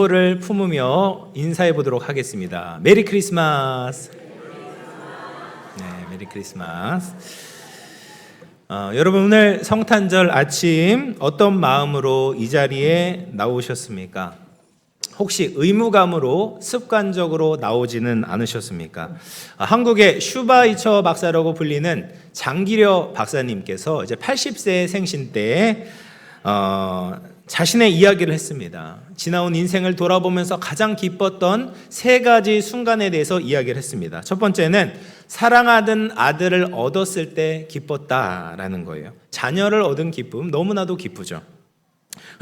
선물을 품으며 인사해 보도록 하겠습니다. 메리 크리스마스. 네, 메리 크리스마스. 여러분, 오늘 성탄절 아침 어떤 마음으로 이 자리에 나오셨습니까? 혹시 의무감으로 습관적으로 나오지는 않으셨습니까? 한국의 슈바이처 박사라고 불리는 장기려 박사님께서 이제 80세 생신 때 자신의 이야기를 했습니다. 지나온 인생을 돌아보면서 가장 기뻤던 세 가지 순간에 대해서 이야기를 했습니다. 첫 번째는 사랑하던 아들을 얻었을 때 기뻤다라는 거예요. 자녀를 얻은 기쁨, 너무나도 기쁘죠.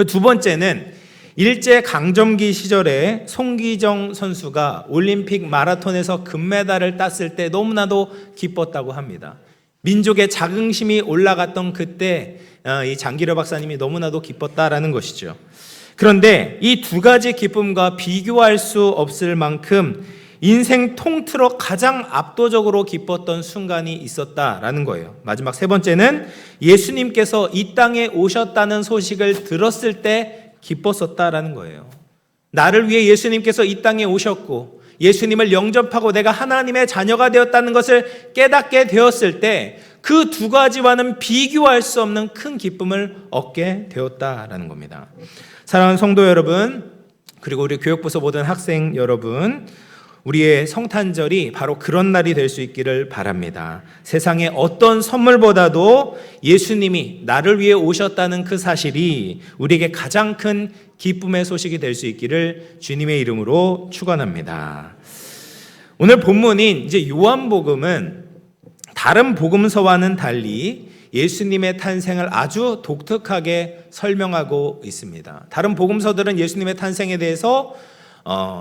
두 번째는 일제 강점기 시절에 송기정 선수가 올림픽 마라톤에서 금메달을 땄을 때 너무나도 기뻤다고 합니다. 민족의 자긍심이 올라갔던 그때 이 장기려 박사님이 너무나도 기뻤다라는 것이죠. 그런데 이 두 가지 기쁨과 비교할 수 없을 만큼 인생 통틀어 가장 압도적으로 기뻤던 순간이 있었다라는 거예요. 마지막 세 번째는 예수님께서 이 땅에 오셨다는 소식을 들었을 때 기뻤었다라는 거예요. 나를 위해 예수님께서 이 땅에 오셨고 예수님을 영접하고 내가 하나님의 자녀가 되었다는 것을 깨닫게 되었을 때 그 두 가지와는 비교할 수 없는 큰 기쁨을 얻게 되었다라는 겁니다. 사랑하는 성도 여러분, 그리고 우리 교육부서 모든 학생 여러분, 우리의 성탄절이 바로 그런 날이 될 수 있기를 바랍니다. 세상의 어떤 선물보다도 예수님이 나를 위해 오셨다는 그 사실이 우리에게 가장 큰 기쁨의 소식이 될 수 있기를 주님의 이름으로 축원합니다. 오늘 본문인 이제 요한복음은 다른 복음서와는 달리 예수님의 탄생을 아주 독특하게 설명하고 있습니다. 다른 복음서들은 예수님의 탄생에 대해서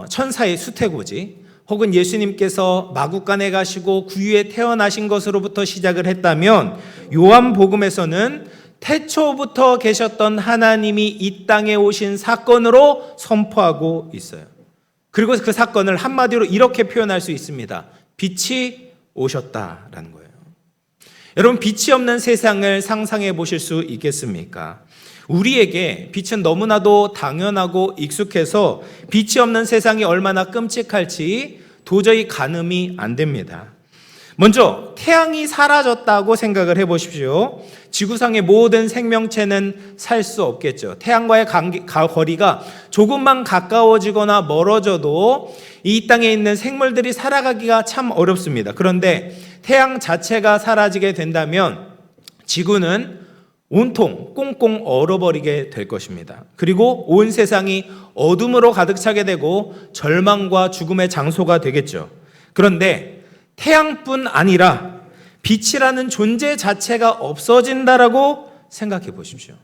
천사의 수태고지 혹은 예수님께서 마구간에 가시고 구유에 태어나신 것으로부터 시작을 했다면 요한복음에서는 태초부터 계셨던 하나님이 이 땅에 오신 사건으로 선포하고 있어요. 그리고 그 사건을 한마디로 이렇게 표현할 수 있습니다. 빛이 오셨다라는 거예요. 여러분, 빛이 없는 세상을 상상해 보실 수 있겠습니까? 우리에게 빛은 너무나도 당연하고 익숙해서 빛이 없는 세상이 얼마나 끔찍할지 도저히 가늠이 안 됩니다. 먼저 태양이 사라졌다고 생각을 해보십시오. 지구상의 모든 생명체는 살 수 없겠죠. 태양과의 거리가 조금만 가까워지거나 멀어져도 이 땅에 있는 생물들이 살아가기가 참 어렵습니다. 그런데 태양 자체가 사라지게 된다면 지구는 온통 꽁꽁 얼어버리게 될 것입니다. 그리고 온 세상이 어둠으로 가득 차게 되고 절망과 죽음의 장소가 되겠죠. 그런데 태양뿐 아니라 빛이라는 존재 자체가 없어진다라고 생각해 보십시오.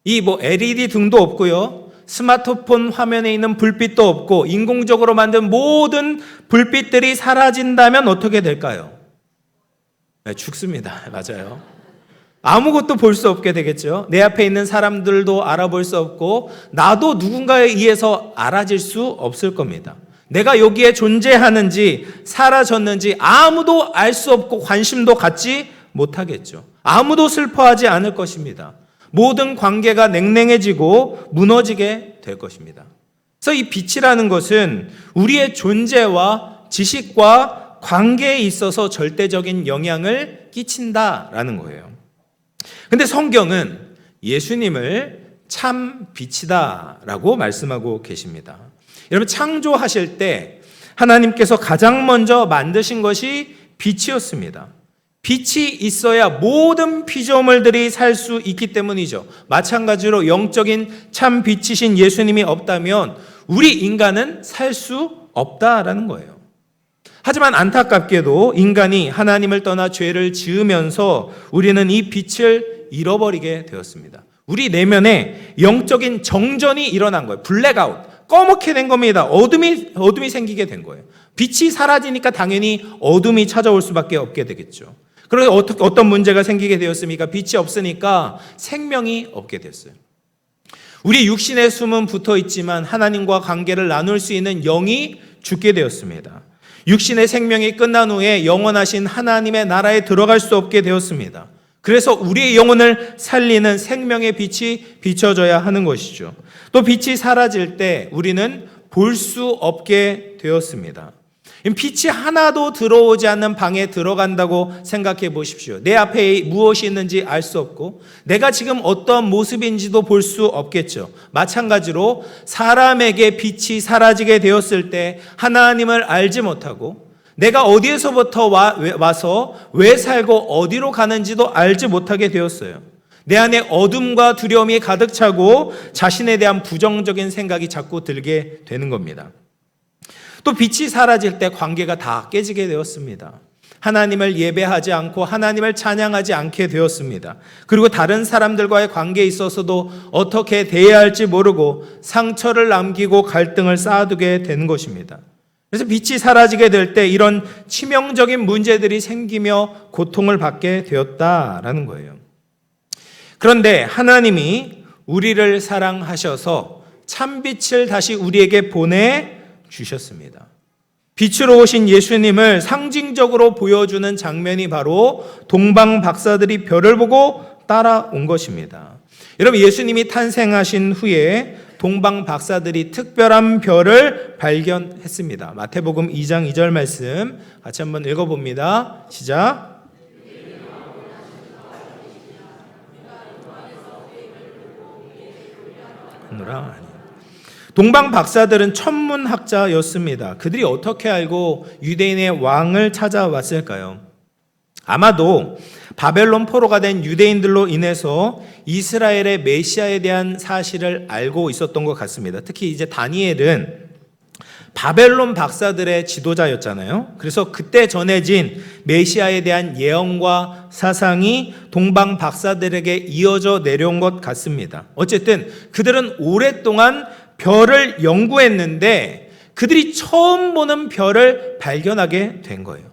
이 LED 등도 없고요. 스마트폰 화면에 있는 불빛도 없고 인공적으로 만든 모든 불빛들이 사라진다면 어떻게 될까요? 네, 죽습니다. 맞아요. 아무것도 볼 수 없게 되겠죠. 내 앞에 있는 사람들도 알아볼 수 없고 나도 누군가에 의해서 알아질 수 없을 겁니다. 내가 여기에 존재하는지 사라졌는지 아무도 알 수 없고 관심도 갖지 못하겠죠. 아무도 슬퍼하지 않을 것입니다. 모든 관계가 냉랭해지고 무너지게 될 것입니다. 그래서 이 빛이라는 것은 우리의 존재와 지식과 관계에 있어서 절대적인 영향을 끼친다라는 거예요. 근데 성경은 예수님을 참 빛이다라고 말씀하고 계십니다. 여러분, 창조하실 때 하나님께서 가장 먼저 만드신 것이 빛이었습니다. 빛이 있어야 모든 피조물들이 살 수 있기 때문이죠. 마찬가지로 영적인 참 빛이신 예수님이 없다면 우리 인간은 살 수 없다라는 거예요. 하지만 안타깝게도 인간이 하나님을 떠나 죄를 지으면서 우리는 이 빛을 잃어버리게 되었습니다. 우리 내면에 영적인 정전이 일어난 거예요. 블랙아웃, 꺼멓게 된 겁니다. 어둠이 생기게 된 거예요. 빛이 사라지니까 당연히 어둠이 찾아올 수밖에 없게 되겠죠. 그래서 어떤 문제가 생기게 되었습니까? 빛이 없으니까 생명이 없게 됐어요. 우리 육신의 숨은 붙어 있지만 하나님과 관계를 나눌 수 있는 영이 죽게 되었습니다. 육신의 생명이 끝난 후에 영원하신 하나님의 나라에 들어갈 수 없게 되었습니다. 그래서 우리의 영혼을 살리는 생명의 빛이 비춰져야 하는 것이죠. 또 빛이 사라질 때 우리는 볼 수 없게 되었습니다. 빛이 하나도 들어오지 않는 방에 들어간다고 생각해 보십시오. 내 앞에 무엇이 있는지 알 수 없고 내가 지금 어떤 모습인지도 볼 수 없겠죠. 마찬가지로 사람에게 빛이 사라지게 되었을 때 하나님을 알지 못하고 내가 어디에서부터 와서 왜 살고 어디로 가는지도 알지 못하게 되었어요. 내 안에 어둠과 두려움이 가득 차고 자신에 대한 부정적인 생각이 자꾸 들게 되는 겁니다. 또 빛이 사라질 때 관계가 다 깨지게 되었습니다. 하나님을 예배하지 않고 하나님을 찬양하지 않게 되었습니다. 그리고 다른 사람들과의 관계에 있어서도 어떻게 대해야 할지 모르고 상처를 남기고 갈등을 쌓아두게 되는 것입니다. 그래서 빛이 사라지게 될 때 이런 치명적인 문제들이 생기며 고통을 받게 되었다라는 거예요. 그런데 하나님이 우리를 사랑하셔서 참빛을 다시 우리에게 보내주셨습니다. 빛으로 오신 예수님을 상징적으로 보여주는 장면이 바로 동방 박사들이 별을 보고 따라온 것입니다. 여러분, 예수님이 탄생하신 후에 동방 박사들이 특별한 별을 발견했습니다. 마태복음 2장 2절 말씀 같이 한번 읽어봅니다. 시작. 동방 박사들은 천문학자였습니다. 그들이 어떻게 알고 유대인의 왕을 찾아왔을까요? 아마도 바벨론 포로가 된 유대인들로 인해서 이스라엘의 메시아에 대한 사실을 알고 있었던 것 같습니다. 특히 이제 다니엘은 바벨론 박사들의 지도자였잖아요. 그래서 그때 전해진 메시아에 대한 예언과 사상이 동방 박사들에게 이어져 내려온 것 같습니다. 어쨌든 그들은 오랫동안 별을 연구했는데 그들이 처음 보는 별을 발견하게 된 거예요.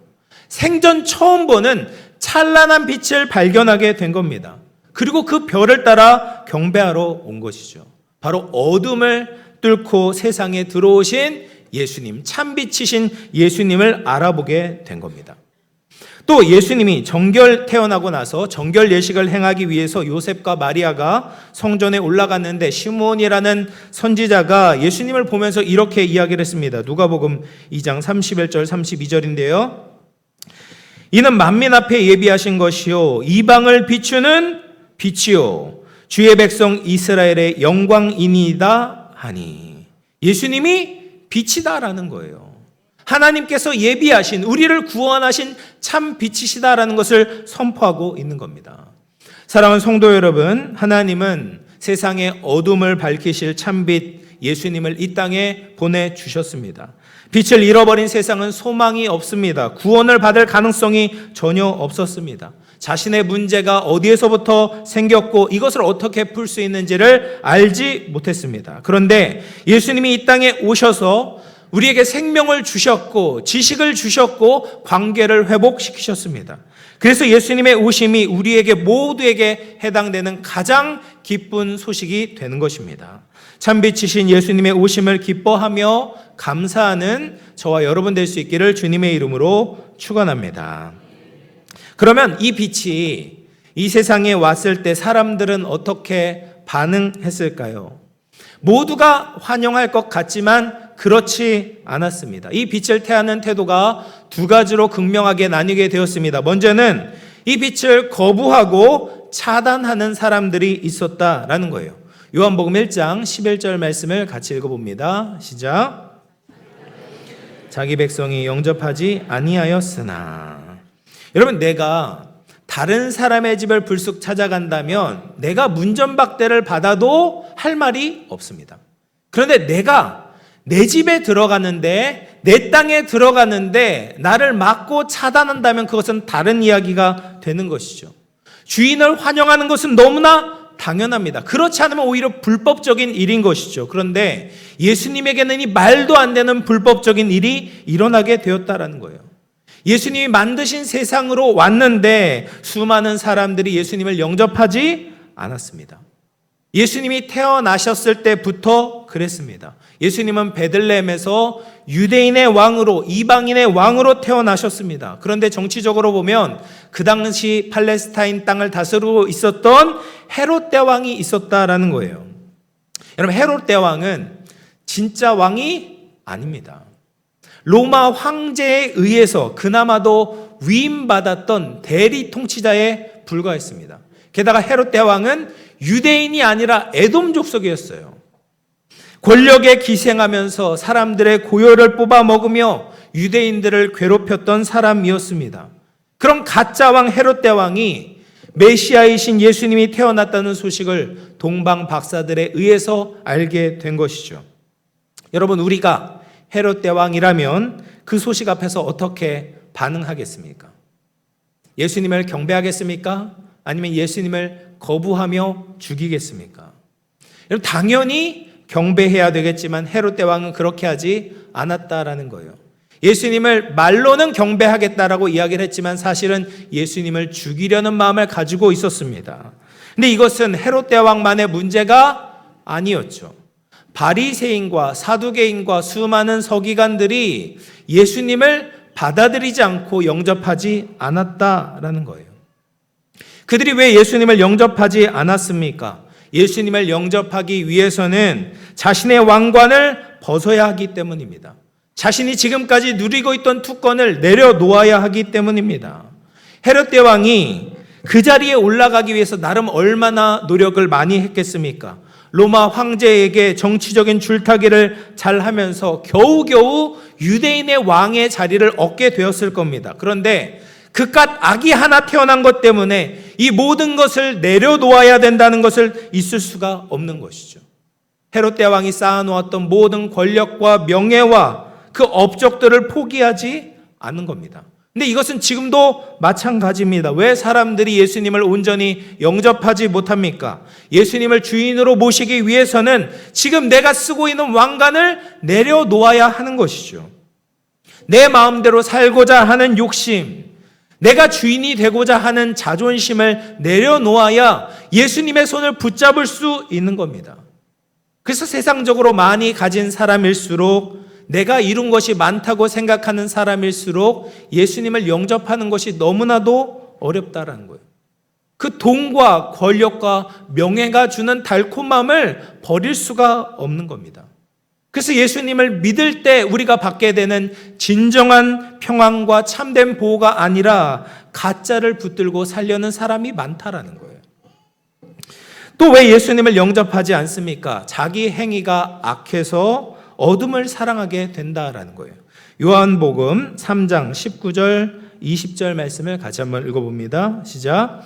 생전 처음 보는 찬란한 빛을 발견하게 된 겁니다. 그리고 그 별을 따라 경배하러 온 것이죠. 바로 어둠을 뚫고 세상에 들어오신 예수님, 참빛이신 예수님을 알아보게 된 겁니다. 또 예수님이 태어나고 나서 정결 예식을 행하기 위해서 요셉과 마리아가 성전에 올라갔는데 시므온이라는 선지자가 예수님을 보면서 이렇게 이야기를 했습니다. 누가복음 2장 31절 32절인데요. 이는 만민 앞에 예비하신 것이요 이방을 비추는 빛이요 주의 백성 이스라엘의 영광이니이다 하니. 예수님이 빛이다라는 거예요. 하나님께서 예비하신 우리를 구원하신 참 빛이시다라는 것을 선포하고 있는 겁니다. 사랑하는 성도 여러분, 하나님은 세상의 어둠을 밝히실 참빛 예수님을 이 땅에 보내주셨습니다. 빛을 잃어버린 세상은 소망이 없습니다. 구원을 받을 가능성이 전혀 없었습니다. 자신의 문제가 어디에서부터 생겼고 이것을 어떻게 풀 수 있는지를 알지 못했습니다. 그런데 예수님이 이 땅에 오셔서 우리에게 생명을 주셨고 지식을 주셨고 관계를 회복시키셨습니다. 그래서 예수님의 오심이 우리에게 모두에게 해당되는 가장 기쁜 소식이 되는 것입니다. 참빛이신 예수님의 오심을 기뻐하며 감사하는 저와 여러분 될 수 있기를 주님의 이름으로 축원합니다. 그러면 이 빛이 이 세상에 왔을 때 사람들은 어떻게 반응했을까요? 모두가 환영할 것 같지만 그렇지 않았습니다. 이 빛을 태하는 태도가 두 가지로 극명하게 나뉘게 되었습니다. 먼저는 이 빛을 거부하고 차단하는 사람들이 있었다라는 거예요. 요한복음 1장 11절 말씀을 같이 읽어봅니다. 시작. 자기 백성이 영접하지 아니하였으나. 여러분, 내가 다른 사람의 집을 불쑥 찾아간다면 내가 문전박대를 받아도 할 말이 없습니다. 그런데 내가 내 집에 들어가는데, 내 땅에 들어가는데 나를 막고 차단한다면 그것은 다른 이야기가 되는 것이죠. 주인을 환영하는 것은 너무나 당연합니다. 그렇지 않으면 오히려 불법적인 일인 것이죠. 그런데 예수님에게는 이 말도 안 되는 불법적인 일이 일어나게 되었다라는 거예요. 예수님이 만드신 세상으로 왔는데 수많은 사람들이 예수님을 영접하지 않았습니다. 예수님이 태어나셨을 때부터 그랬습니다. 예수님은 베들레헴에서 유대인의 왕으로, 이방인의 왕으로 태어나셨습니다. 그런데 정치적으로 보면 그 당시 팔레스타인 땅을 다스리고 있었던 헤롯 대왕이 있었다라는 거예요. 여러분, 헤롯 대왕은 진짜 왕이 아닙니다. 로마 황제에 의해서 그나마도 위임받았던 대리 통치자에 불과했습니다. 게다가 헤롯 대왕은 유대인이 아니라 에돔 족속이었어요. 권력에 기생하면서 사람들의 고열을 뽑아먹으며 유대인들을 괴롭혔던 사람이었습니다. 그런 가짜왕 헤롯 대왕이 메시아이신 예수님이 태어났다는 소식을 동방 박사들에 의해서 알게 된 것이죠. 여러분, 우리가 헤롯 대왕이라면 그 소식 앞에서 어떻게 반응하겠습니까? 예수님을 경배하겠습니까? 아니면 예수님을 거부하며 죽이겠습니까? 여러분, 당연히 경배해야 되겠지만 헤롯 대왕은 그렇게 하지 않았다라는 거예요. 예수님을 말로는 경배하겠다라고 이야기를 했지만 사실은 예수님을 죽이려는 마음을 가지고 있었습니다. 근데 이것은 헤롯 대왕만의 문제가 아니었죠. 바리새인과 사두개인과 수많은 서기관들이 예수님을 받아들이지 않고 영접하지 않았다라는 거예요. 그들이 왜 예수님을 영접하지 않았습니까? 예수님을 영접하기 위해서는 자신의 왕관을 벗어야 하기 때문입니다. 자신이 지금까지 누리고 있던 특권을 내려놓아야 하기 때문입니다. 헤롯 대왕이 그 자리에 올라가기 위해서 나름 얼마나 노력을 많이 했겠습니까? 로마 황제에게 정치적인 줄타기를 잘 하면서 겨우겨우 유대인의 왕의 자리를 얻게 되었을 겁니다. 그런데 그깟 아기 하나 태어난 것 때문에 이 모든 것을 내려놓아야 된다는 것을 있을 수가 없는 것이죠. 헤롯 대왕이 쌓아놓았던 모든 권력과 명예와 그 업적들을 포기하지 않은 겁니다. 근데 이것은 지금도 마찬가지입니다. 왜 사람들이 예수님을 온전히 영접하지 못합니까? 예수님을 주인으로 모시기 위해서는 지금 내가 쓰고 있는 왕관을 내려놓아야 하는 것이죠. 내 마음대로 살고자 하는 욕심, 내가 주인이 되고자 하는 자존심을 내려놓아야 예수님의 손을 붙잡을 수 있는 겁니다. 그래서 세상적으로 많이 가진 사람일수록, 내가 이룬 것이 많다고 생각하는 사람일수록 예수님을 영접하는 것이 너무나도 어렵다라는 거예요. 그 돈과 권력과 명예가 주는 달콤함을 버릴 수가 없는 겁니다. 그래서 예수님을 믿을 때 우리가 받게 되는 진정한 평안과 참된 보호가 아니라 가짜를 붙들고 살려는 사람이 많다라는 거예요. 또 왜 예수님을 영접하지 않습니까? 자기 행위가 악해서 어둠을 사랑하게 된다라는 거예요. 요한복음 3장 19절 20절 말씀을 같이 한번 읽어봅니다. 시작.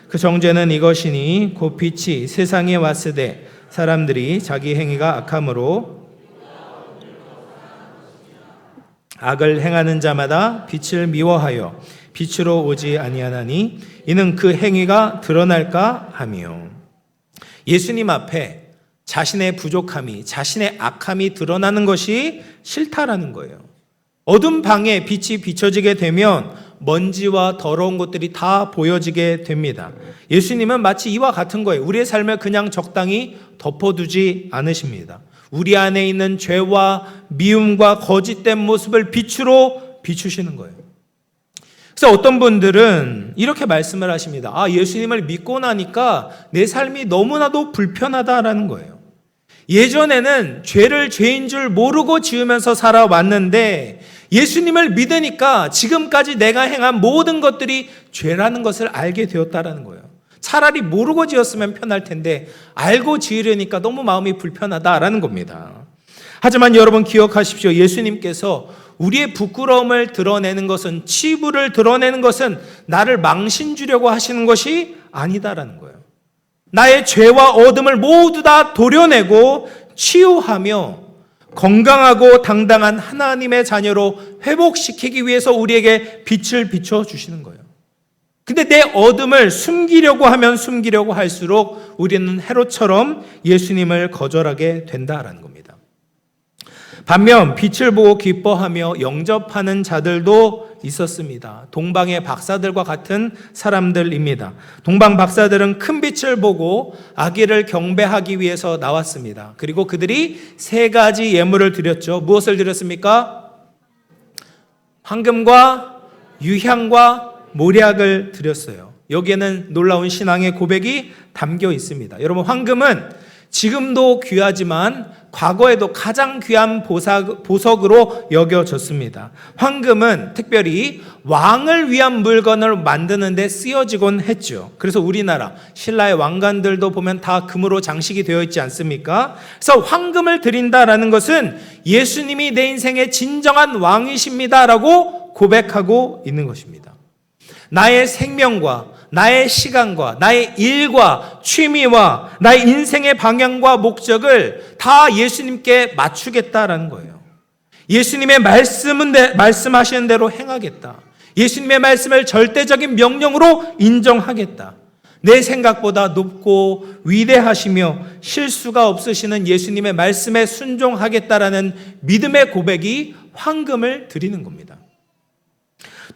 그 정죄는 이것이니 곧 빛이 세상에 왔으되 사람들이 자기 행위가 악함으로 악을 행하는 자마다 빛을 미워하여 빛으로 오지 아니하나니 이는 그 행위가 드러날까 하며. 예수님 앞에 자신의 부족함이, 자신의 악함이 드러나는 것이 싫다라는 거예요. 어둠 방에 빛이 비춰지게 되면 먼지와 더러운 것들이 다 보여지게 됩니다. 예수님은 마치 이와 같은 거예요. 우리의 삶을 그냥 적당히 덮어두지 않으십니다. 우리 안에 있는 죄와 미움과 거짓된 모습을 빛으로 비추시는 거예요. 그래서 어떤 분들은 이렇게 말씀을 하십니다. 예수님을 믿고 나니까 내 삶이 너무나도 불편하다라는 거예요. 예전에는 죄를 죄인 줄 모르고 지으면서 살아왔는데 예수님을 믿으니까 지금까지 내가 행한 모든 것들이 죄라는 것을 알게 되었다라는 거예요. 차라리 모르고 지었으면 편할 텐데 알고 지으려니까 너무 마음이 불편하다라는 겁니다. 하지만 여러분 기억하십시오. 예수님께서 우리의 부끄러움을 드러내는 것은, 치부를 드러내는 것은 나를 망신 주려고 하시는 것이 아니다라는 거예요. 나의 죄와 어둠을 모두 다 도려내고 치유하며 건강하고 당당한 하나님의 자녀로 회복시키기 위해서 우리에게 빛을 비춰주시는 거예요. 근데 내 어둠을 숨기려고 하면 숨기려고 할수록 우리는 헤롯처럼 예수님을 거절하게 된다라는 겁니다. 반면 빛을 보고 기뻐하며 영접하는 자들도 있었습니다. 동방의 박사들과 같은 사람들입니다. 동방 박사들은 큰 빛을 보고 아기를 경배하기 위해서 나왔습니다. 그리고 그들이 세 가지 예물을 드렸죠. 무엇을 드렸습니까? 황금과 유향과 모략을 드렸어요. 여기에는 놀라운 신앙의 고백이 담겨 있습니다. 여러분, 황금은 지금도 귀하지만 과거에도 가장 귀한 보석으로 여겨졌습니다. 황금은 특별히 왕을 위한 물건을 만드는 데 쓰여지곤 했죠. 그래서 우리나라 신라의 왕관들도 보면 다 금으로 장식이 되어 있지 않습니까? 그래서 황금을 드린다라는 것은 예수님이 내 인생의 진정한 왕이십니다라고 고백하고 있는 것입니다. 나의 생명과 나의 시간과 나의 일과 취미와 나의 인생의 방향과 목적을 다 예수님께 맞추겠다라는 거예요. 예수님의 말씀하시는 대로 행하겠다. 예수님의 말씀을 절대적인 명령으로 인정하겠다. 내 생각보다 높고 위대하시며 실수가 없으시는 예수님의 말씀에 순종하겠다라는 믿음의 고백이 황금을 드리는 겁니다.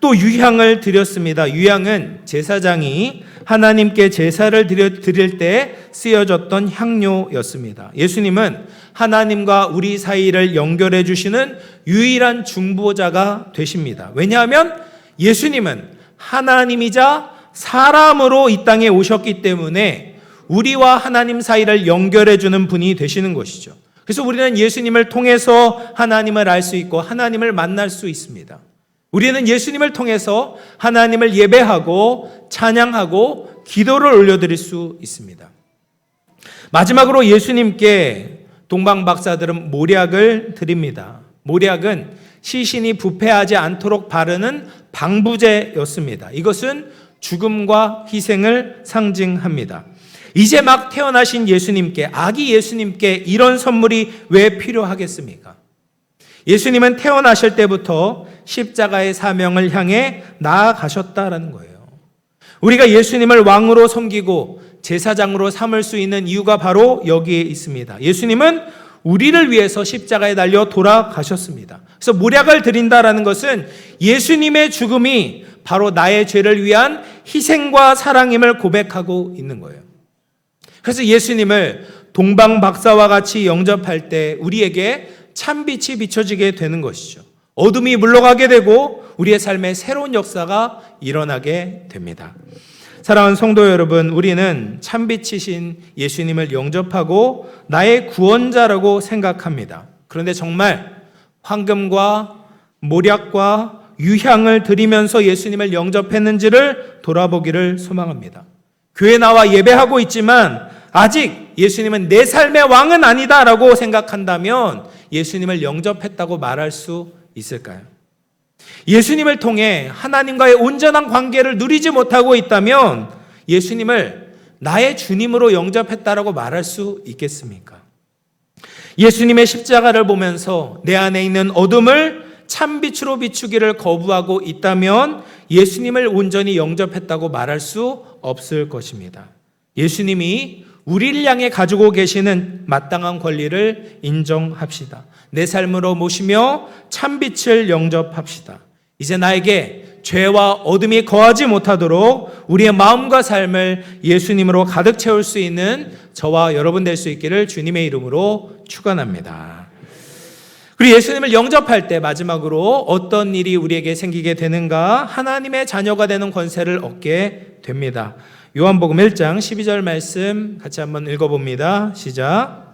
또 유향을 드렸습니다. 유향은 제사장이 하나님께 제사를 드릴 때 쓰여졌던 향료였습니다. 예수님은 하나님과 우리 사이를 연결해 주시는 유일한 중보자가 되십니다. 왜냐하면 예수님은 하나님이자 사람으로 이 땅에 오셨기 때문에 우리와 하나님 사이를 연결해 주는 분이 되시는 것이죠. 그래서 우리는 예수님을 통해서 하나님을 알 수 있고 하나님을 만날 수 있습니다. 우리는 예수님을 통해서 하나님을 예배하고 찬양하고 기도를 올려드릴 수 있습니다. 마지막으로 예수님께 동방박사들은 모략을 드립니다. 모략은 시신이 부패하지 않도록 바르는 방부제였습니다. 이것은 죽음과 희생을 상징합니다. 이제 막 태어나신 예수님께, 아기 예수님께 이런 선물이 왜 필요하겠습니까? 예수님은 태어나실 때부터 십자가의 사명을 향해 나아가셨다라는 거예요. 우리가 예수님을 왕으로 섬기고 제사장으로 삼을 수 있는 이유가 바로 여기에 있습니다. 예수님은 우리를 위해서 십자가에 달려 돌아가셨습니다. 그래서 모략을 드린다라는 것은 예수님의 죽음이 바로 나의 죄를 위한 희생과 사랑임을 고백하고 있는 거예요. 그래서 예수님을 동방박사와 같이 영접할 때 우리에게 참빛이 비춰지게 되는 것이죠. 어둠이 물러가게 되고 우리의 삶에 새로운 역사가 일어나게 됩니다. 사랑하는 성도 여러분, 우리는 참빛이신 예수님을 영접하고 나의 구원자라고 생각합니다. 그런데 정말 황금과 모략과 유향을 드리면서 예수님을 영접했는지를 돌아보기를 소망합니다. 교회 나와 예배하고 있지만 아직 예수님은 내 삶의 왕은 아니다라고 생각한다면 예수님을 영접했다고 말할 수 있을까요? 예수님을 통해 하나님과의 온전한 관계를 누리지 못하고 있다면 예수님을 나의 주님으로 영접했다라고 말할 수 있겠습니까? 예수님의 십자가를 보면서 내 안에 있는 어둠을 참빛으로 비추기를 거부하고 있다면 예수님을 온전히 영접했다고 말할 수 없을 것입니다. 예수님이 우리를 향해 가지고 계시는 마땅한 권리를 인정합시다. 내 삶으로 모시며 참빛을 영접합시다. 이제 나에게 죄와 어둠이 거하지 못하도록 우리의 마음과 삶을 예수님으로 가득 채울 수 있는 저와 여러분 될 수 있기를 주님의 이름으로 축원합니다. 그리고 예수님을 영접할 때 마지막으로 어떤 일이 우리에게 생기게 되는가? 하나님의 자녀가 되는 권세를 얻게 됩니다. 요한복음 1장 12절 말씀 같이 한번 읽어봅니다. 시작.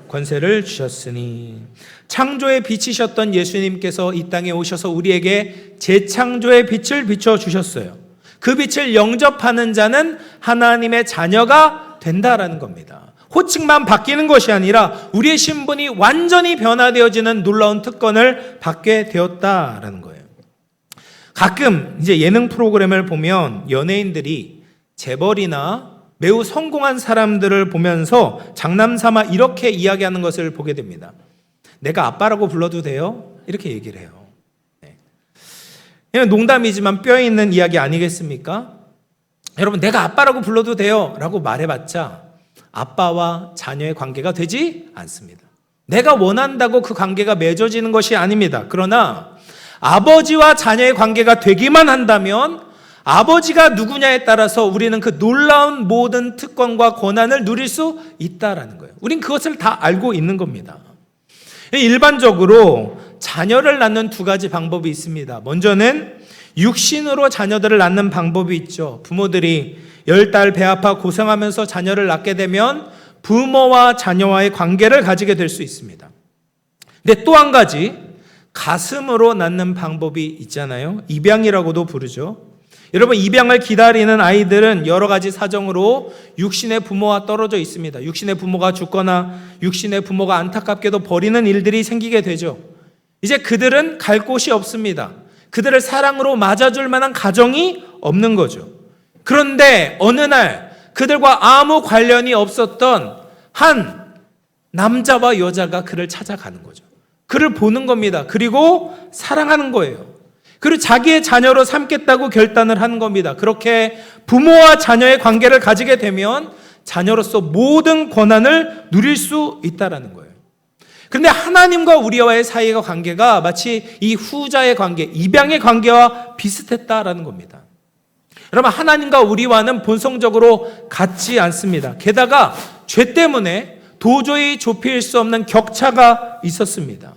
권세를 주셨으니 창조의 빛이셨던 예수님께서 이 땅에 오셔서 우리에게 재창조의 빛을 비춰주셨어요. 그 빛을 영접하는 자는 하나님의 자녀가 된다라는 겁니다. 호칭만 바뀌는 것이 아니라 우리의 신분이 완전히 변화되어지는 놀라운 특권을 받게 되었다라는 거예요. 가끔 이제 예능 프로그램을 보면 연예인들이 재벌이나 매우 성공한 사람들을 보면서 장난삼아 이렇게 이야기하는 것을 보게 됩니다. 내가 아빠라고 불러도 돼요? 이렇게 얘기를 해요. 네. 농담이지만 뼈에 있는 이야기 아니겠습니까? 여러분, 내가 아빠라고 불러도 돼요? 라고 말해봤자 아빠와 자녀의 관계가 되지 않습니다. 내가 원한다고 그 관계가 맺어지는 것이 아닙니다. 그러나 아버지와 자녀의 관계가 되기만 한다면 아버지가 누구냐에 따라서 우리는 그 놀라운 모든 특권과 권한을 누릴 수 있다라는 거예요. 우린 그것을 다 알고 있는 겁니다. 일반적으로 자녀를 낳는 두 가지 방법이 있습니다. 먼저는 육신으로 자녀들을 낳는 방법이 있죠. 부모들이 10달 배 아파 고생하면서 자녀를 낳게 되면 부모와 자녀와의 관계를 가지게 될 수 있습니다. 근데 또 한 가지 가슴으로 낳는 방법이 있잖아요. 입양이라고도 부르죠. 여러분, 입양을 기다리는 아이들은 여러 가지 사정으로 육신의 부모와 떨어져 있습니다. 육신의 부모가 죽거나 육신의 부모가 안타깝게도 버리는 일들이 생기게 되죠. 이제 그들은 갈 곳이 없습니다. 그들을 사랑으로 맞아줄 만한 가정이 없는 거죠. 그런데 어느 날 그들과 아무 관련이 없었던 한 남자와 여자가 그를 찾아가는 거죠. 그를 보는 겁니다. 그리고 사랑하는 거예요. 그리고 자기의 자녀로 삼겠다고 결단을 하는 겁니다. 그렇게 부모와 자녀의 관계를 가지게 되면 자녀로서 모든 권한을 누릴 수 있다는 거예요. 그런데 하나님과 우리와의 사이의 관계가 마치 이 후자의 관계, 입양의 관계와 비슷했다라는 겁니다. 여러분, 하나님과 우리와는 본성적으로 같지 않습니다. 게다가 죄 때문에 도저히 좁힐 수 없는 격차가 있었습니다.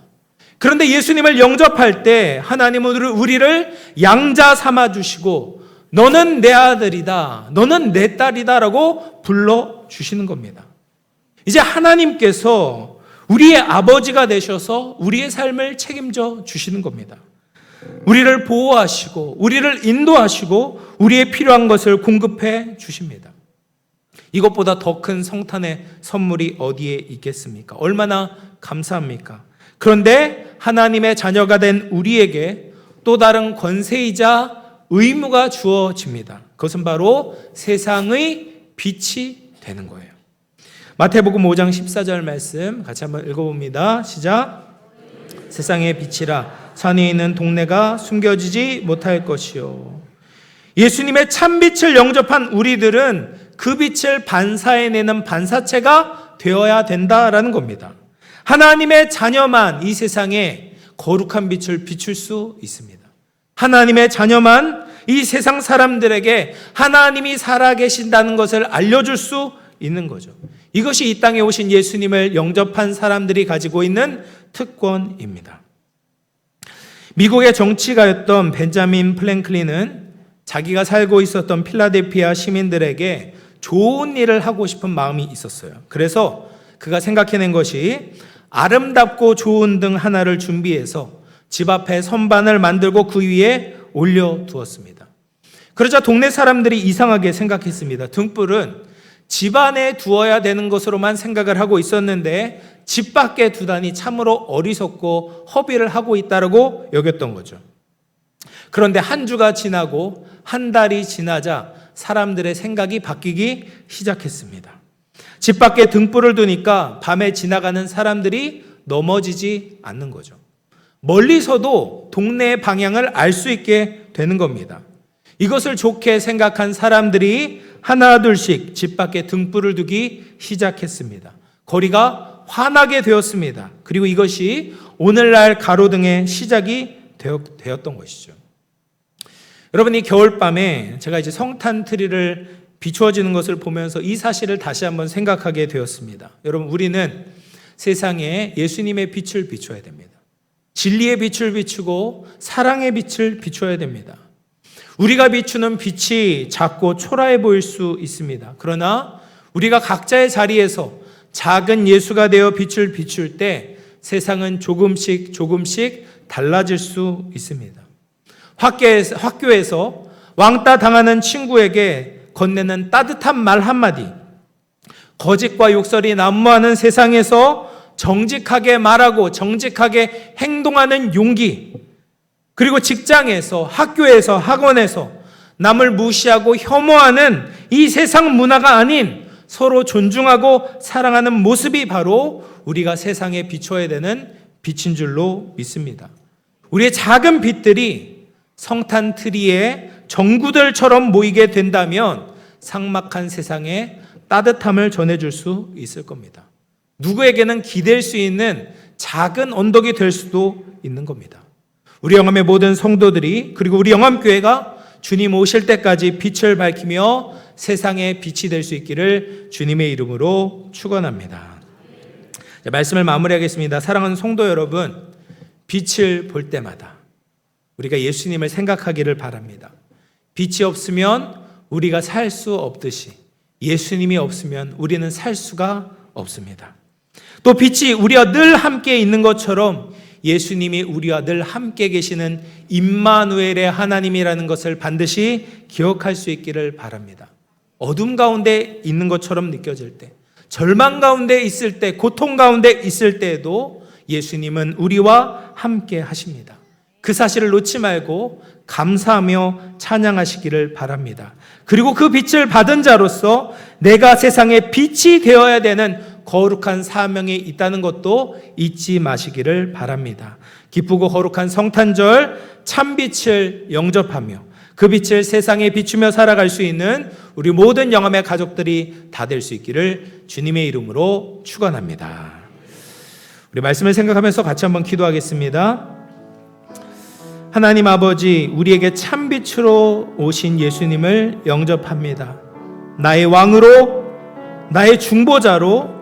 그런데 예수님을 영접할 때 하나님은 우리를 양자 삼아주시고 너는 내 아들이다, 너는 내 딸이다 라고 불러주시는 겁니다. 이제 하나님께서 우리의 아버지가 되셔서 우리의 삶을 책임져 주시는 겁니다. 우리를 보호하시고 우리를 인도하시고 우리의 필요한 것을 공급해 주십니다. 이것보다 더 큰 성탄의 선물이 어디에 있겠습니까? 얼마나 감사합니까? 그런데 하나님의 자녀가 된 우리에게 또 다른 권세이자 의무가 주어집니다. 그것은 바로 세상의 빛이 되는 거예요. 마태복음 5장 14절 말씀 같이 한번 읽어봅니다. 시작. 세상의 빛이라 산에 있는 동네가 숨겨지지 못할 것이요. 예수님의 참빛을 영접한 우리들은 그 빛을 반사해내는 반사체가 되어야 된다라는 겁니다. 하나님의 자녀만 이 세상에 거룩한 빛을 비출 수 있습니다. 하나님의 자녀만 이 세상 사람들에게 하나님이 살아계신다는 것을 알려줄 수 있는 거죠. 이것이 이 땅에 오신 예수님을 영접한 사람들이 가지고 있는 특권입니다. 미국의 정치가였던 벤자민 프랭클린은 자기가 살고 있었던 필라델피아 시민들에게 좋은 일을 하고 싶은 마음이 있었어요. 그래서 그가 생각해낸 것이 아름답고 좋은 등 하나를 준비해서 집 앞에 선반을 만들고 그 위에 올려두었습니다. 그러자 동네 사람들이 이상하게 생각했습니다. 등불은 집 안에 두어야 되는 것으로만 생각을 하고 있었는데 집 밖에 두다니 참으로 어리석고 허비를 하고 있다고 여겼던 거죠. 그런데 한 주가 지나고 한 달이 지나자 사람들의 생각이 바뀌기 시작했습니다. 집 밖에 등불을 두니까 밤에 지나가는 사람들이 넘어지지 않는 거죠. 멀리서도 동네의 방향을 알 수 있게 되는 겁니다. 이것을 좋게 생각한 사람들이 하나 둘씩 집 밖에 등불을 두기 시작했습니다. 거리가 환하게 되었습니다. 그리고 이것이 오늘날 가로등의 시작이 되었던 것이죠. 여러분, 이 겨울밤에 제가 이제 성탄 트리를 비추어지는 것을 보면서 이 사실을 다시 한번 생각하게 되었습니다. 여러분, 우리는 세상에 예수님의 빛을 비춰야 됩니다. 진리의 빛을 비추고 사랑의 빛을 비춰야 됩니다. 우리가 비추는 빛이 작고 초라해 보일 수 있습니다. 그러나 우리가 각자의 자리에서 작은 예수가 되어 빛을 비출 때 세상은 조금씩 달라질 수 있습니다. 학교에서 왕따 당하는 친구에게 건네는 따뜻한 말 한마디, 거짓과 욕설이 난무하는 세상에서 정직하게 말하고 정직하게 행동하는 용기, 그리고 직장에서, 학교에서, 학원에서 남을 무시하고 혐오하는 이 세상 문화가 아닌 서로 존중하고 사랑하는 모습이 바로 우리가 세상에 비춰야 되는 빛인 줄로 믿습니다. 우리의 작은 빛들이 성탄 트리에 전구들처럼 모이게 된다면 삭막한 세상에 따뜻함을 전해줄 수 있을 겁니다. 누구에게는 기댈 수 있는 작은 언덕이 될 수도 있는 겁니다. 우리 영암의 모든 성도들이, 그리고 우리 영암교회가 주님 오실 때까지 빛을 밝히며 세상에 빛이 될 수 있기를 주님의 이름으로 축원합니다. 말씀을 마무리하겠습니다. 사랑하는 성도 여러분, 빛을 볼 때마다 우리가 예수님을 생각하기를 바랍니다. 빛이 없으면 우리가 살 수 없듯이 예수님이 없으면 우리는 살 수가 없습니다. 또 빛이 우리와 늘 함께 있는 것처럼 예수님이 우리와 늘 함께 계시는 임마누엘의 하나님이라는 것을 반드시 기억할 수 있기를 바랍니다. 어둠 가운데 있는 것처럼 느껴질 때, 절망 가운데 있을 때, 고통 가운데 있을 때에도 예수님은 우리와 함께 하십니다. 그 사실을 놓지 말고 감사하며 찬양하시기를 바랍니다. 그리고 그 빛을 받은 자로서 내가 세상의 빛이 되어야 되는 거룩한 사명이 있다는 것도 잊지 마시기를 바랍니다. 기쁘고 거룩한 성탄절 참빛을 영접하며 그 빛을 세상에 비추며 살아갈 수 있는 우리 모든 영암의 가족들이 다 될 수 있기를 주님의 이름으로 축원합니다. 우리 말씀을 생각하면서 같이 한번 기도하겠습니다. 하나님 아버지, 우리에게 참빛으로 오신 예수님을 영접합니다. 나의 왕으로, 나의 중보자로,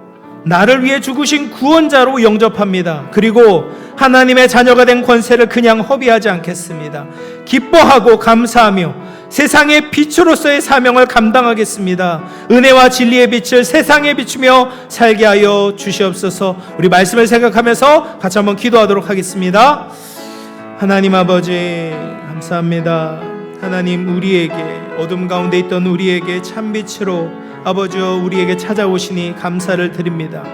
나를 위해 죽으신 구원자로 영접합니다. 그리고 하나님의 자녀가 된 권세를 그냥 허비하지 않겠습니다. 기뻐하고 감사하며 세상의 빛으로서의 사명을 감당하겠습니다. 은혜와 진리의 빛을 세상에 비추며 살게 하여 주시옵소서. 우리 말씀을 생각하면서 같이 한번 기도하도록 하겠습니다. 하나님 아버지, 감사합니다. 하나님, 우리에게 어둠 가운데 있던 우리에게 참빛으로 아버지여 우리에게 찾아오시니 감사를 드립니다.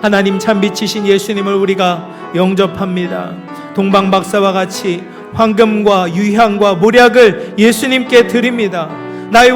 하나님, 참빛이신 예수님을 우리가 영접합니다. 동방박사와 같이 황금과 유향과 모략을 예수님께 드립니다. 나의